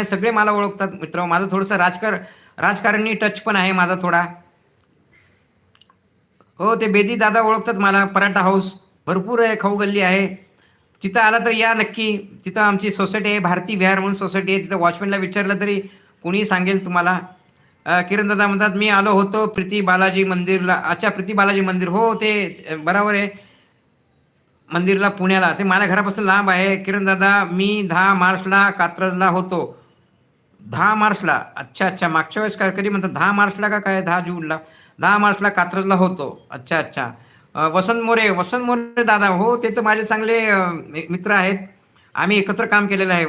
सगळे मला ओळखतात मित्र. माझं थोडंसं राजकारणी टच पण आहे माझा थोडा. हो, ते बेदी दादा ओळखतात मला. पराठा हाऊस भरपूर आहे, खाऊ गल्ली आहे. तिथं आला तर या नक्की. तिथं आमची सोसायटी आहे, भारती विहार म्हणून सोसायटी आहे. तिथं वॉचमॅनला विचारलं तरी कुणीही सांगेल तुम्हाला. किरण दादा म्हणतात, "मी आलो होतो प्रीती बालाजी मंदिरला." अच्छा, प्रीती बालाजी मंदिर. हो, ते बरोबर आहे. मंदिरला पुण्याला. ते माझ्या घरापासून लांब आहे. किरण दादा, मी 10 मार्चला कात्रजला होतो. 10 मार्चला. अच्छा, अच्छा. मागच्या वेळेस काय कधी म्हणतात 10 मार्चला का काय 10 जूनला? 10 मार्चला कात्रजला होतो. अच्छा, अच्छा. वसंत मोरे दादा. हो, ते तर माझे चांगले मित्र आहेत. आम्ही एकत्र काम केलेलं आहे.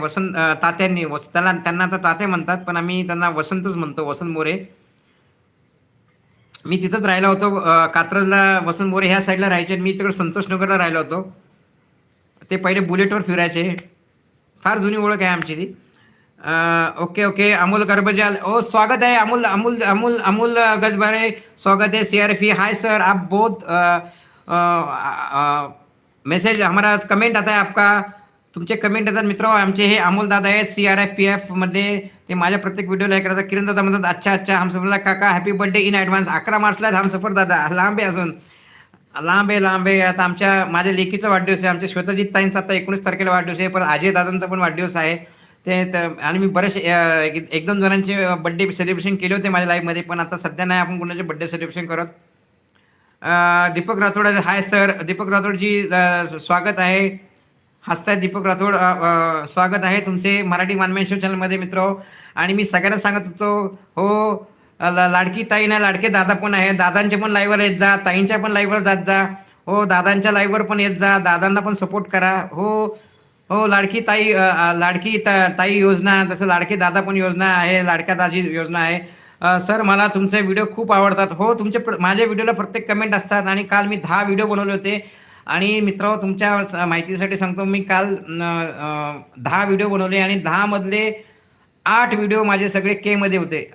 तात्यांनी त्यांना आता तात्या म्हणतात, पण आम्ही त्यांना वसंतच म्हणतो, वसंत मोरे. मी तिथंच राहिलो होतो कात्रजला. वसंत मोरे ह्या साईडला राहायचे. मी तिकडे संतोषनगरला राहिलो होतो. ते पहिले बुलेटवर फिरायचे. फार जुनी ओळख आहे आमची ती. Okay, okay. अमोल करबजाल. ओ, स्वागत है अमोल अमोल अमोल अमोल गजबारे. स्वागत है सीआरएफई. हाय सर, आप बहुत मैसेज हमारा कमेंट आता है आपका. तुमचे कमेंट येतात मित्र. आमचे हे अमोल दादा आहेत CRPF मध्ये. ते माझ्या प्रत्येक व्हिडिओला हे करतात. किरण दादा म्हणतात, अच्छा अच्छा हमसफरला काका हॅपी बर्थडे इन ॲडव्हान्स. 11 मार्चला हमसफर दादा. लांब आहे अजून. लांब आहे, लांब आहे. आता माझ्या लेकीचा वाढदिवस आहे. आमच्या श्वेताजीत ताईंचा आता 19 तारखेला वाढदिवस आहे. परत अजय दादांचा पण वाढदिवस आहे. आणि मी बरेचसे 1-2 जणांचे बर्थडे सेलिब्रेशन केले होते माझ्या लाईफमध्ये, पण आता सध्या नाही आपण कोणाचे बर्थडे सेलिब्रेशन करत. दीपक राठोड. हाय सर दीपक राठोडजी, स्वागत आहे. हसताय दीपक राठोड. स्वागत आहे तुमचे मराठी मानमेन शो चॅनलमध्ये मित्र. आणि मी सगळ्यांना सांगत होतो, हो, लाडकी ताई नाही, लाडके दादा पण आहे. दादांचे पण लाईव्हवर येत जा, ताईंच्या पण लाईव्हवर जात जा. हो, दादांच्या लाईव्हवर पण येत जा, दादांना पण सपोर्ट करा. हो, हो. ताई योजना, तसं लाडके दादा पण योजना आहे, लाडक्या दाजी योजना आहे. सर, मला तुमचे व्हिडिओ खूप आवडतात. हो, माझ्या व्हिडिओला प्रत्येक कमेंट असतात. आणि काल मी 10 व्हिडिओ बनवले होते. आणि मित्र, तुमच्या माहितीसाठी सांगतो, मी काल 10 व्हिडिओ बनवले आणि 10 मधले 8 व्हिडिओ माझे सगळे के मध्ये होते.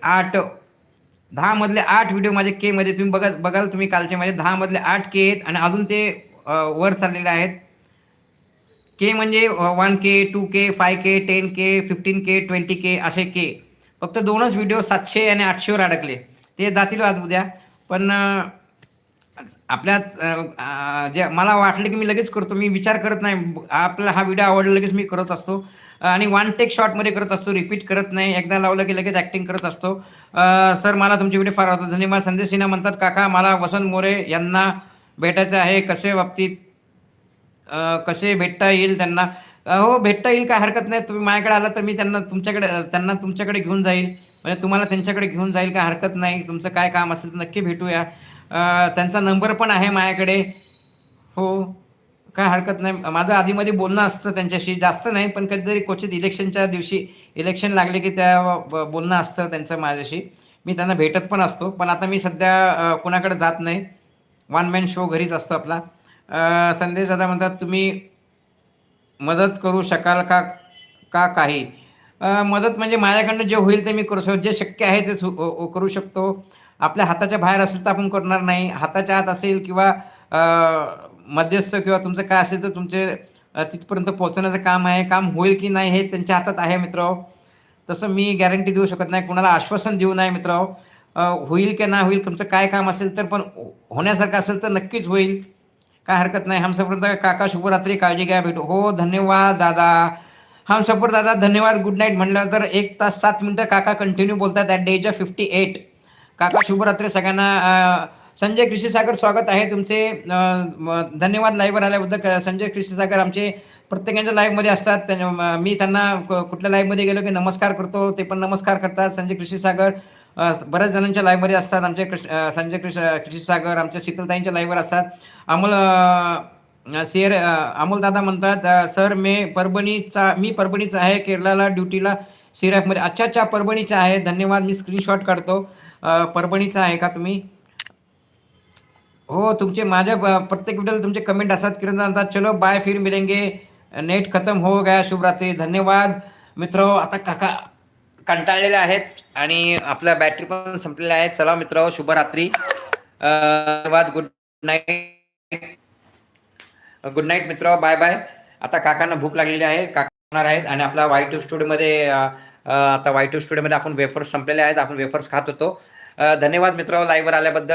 10 मधले 8 व्हिडिओ माझे के मध्ये. तुम्ही बघाल तुम्ही कालचे माझे 10 मधले 8 के आहेत. आणि अजून ते वर चाललेले आहेत. के म्हणजे 1K, 2K, 5K, 10K, 15K, 20K असे के. फक्त 2च व्हिडिओ 700 आणि 800वर अडकले. ते जातील आज उद्या. पण आपल्यात जे मला वाटलं की मी लगेच करतो. मी विचार करत नाही. आपला हा व्हिडिओ आवडला लगेच मी करत असतो. आणि वन टेक शॉटमध्ये करत असतो, रिपीट करत नाही. एकदा लावलं की लगेच ॲक्टिंग करत असतो. सर, मला तुमचे व्हिडिओ फार आवडतात. धन्यवाद. संदेश सिन्हा म्हणतात, काका मला वसंत मोरे यांना भेटायचं आहे. कसे भेटता येईल त्यांना? हो, भेटता येईल, काय हरकत नाही. तुम्ही माझ्याकडे आला तर मी त्यांना तुमच्याकडे घेऊन जाईल. म्हणजे तुम्हाला त्यांच्याकडे घेऊन जाईल, काय हरकत नाही. तुमचं काय काम असेल तर नक्की भेटूया. त्यांचा नंबर पण आहे माझ्याकडे. हो, काय हरकत नाही. माझं आधीमध्ये बोलणं असतं त्यांच्याशी, जास्त नाही, पण कधीतरी क्वचित इलेक्शनच्या दिवशी, इलेक्शन लागले की बोलणं असतं त्यांचं माझ्याशी. मी त्यांना भेटत पण असतो. पण आता मी सध्या कुणाकडे जात नाही. वन मॅन शो घरीच असतो आपला. संदेश दादा म्हणतात, तुम्ही मदत करू शकाल का का काही? मदत म्हणजे माझ्याकडनं जे होईल ते मी करू शकतो. जे शक्य आहे ते करू शकतो. आपल्या हाताच्या बाहेर असेल तर आपण करणार नाही. हाताच्या आत असेल किंवा मध्यस्थ किंवा तुमचं काय असेल तर तुमचे तिथपर्यंत पोहोचवण्याचं काम आहे. काम होईल की नाही हे त्यांच्या हातात आहे मित्र. तसं मी गॅरंटी देऊ शकत नाही, कुणाला आश्वासन देऊ नये मित्र. होईल की नाही होईल, तुमचं काय काम असेल तर, पण होण्यासारखं असेल तर नक्कीच होईल, काय हरकत नाही. हमसफर काका शुभरात्री, काळजी घ्या, भेटू. हो, धन्यवाद दादा. हमसफर दादा धन्यवाद. गुड नाईट म्हणलं तर 1 तास 7 मिनिटं काका कंटिन्यू बोलतात ॲट द एज ऑफ 58. काका शुभरात्री सगळ्यांना. संजय कृषीसागर, स्वागत आहे तुमचे. धन्यवाद लाईव्हवर आल्याबद्दल. संजय कृषीसागर आमचे प्रत्येकाच्या लाईव्हमध्ये असतात. मी त्यांना कुठल्या लाईव्हमध्ये गेलो की नमस्कार करतो, ते पण नमस्कार करतात. संजय कृषीसागर बऱ्याच जणांच्या लाईव्हमध्ये असतात. आमचे संजय कृषीसागर आमच्या शीतलताईंच्या लाईव्हवर असतात. अमोल दादा म्हणतात, सर मी परभणीचा आहे, केरळला ड्युटीला सीआरएफमध्ये. अच्छा अच्छा, परभणीचा आहे. धन्यवाद. मी स्क्रीनशॉट काढतो. परभणीचा आहे का तुम्ही? हो, तुमचे माझ्या प्रत्येक व्हिडिओला तुमचे कमेंट असतात. किरण म्हणतात, चलो बाय, फिर मिलेंगे, नेट खतम हो गया, शुभरात्री. धन्यवाद मित्र. आता काका कंटाळलेले आहेत आणि आपल्या बॅटरी पण संपलेल्या आहेत. चला मित्र, शुभरात्री. धन्यवाद. Good night. गुड नाईट मित्र. Bye bye. आता काकांना भूक लागलेली आहे, काका आहेत. आणि आपला वाईट स्टुडिओमध्ये आता वाय टू स्टुडिओमध्ये आपण वेफर्स संपलेले आहेत. आपण वेफर्स खात होतो. धन्यवाद मित्र लाईव्हवर आल्याबद्दल.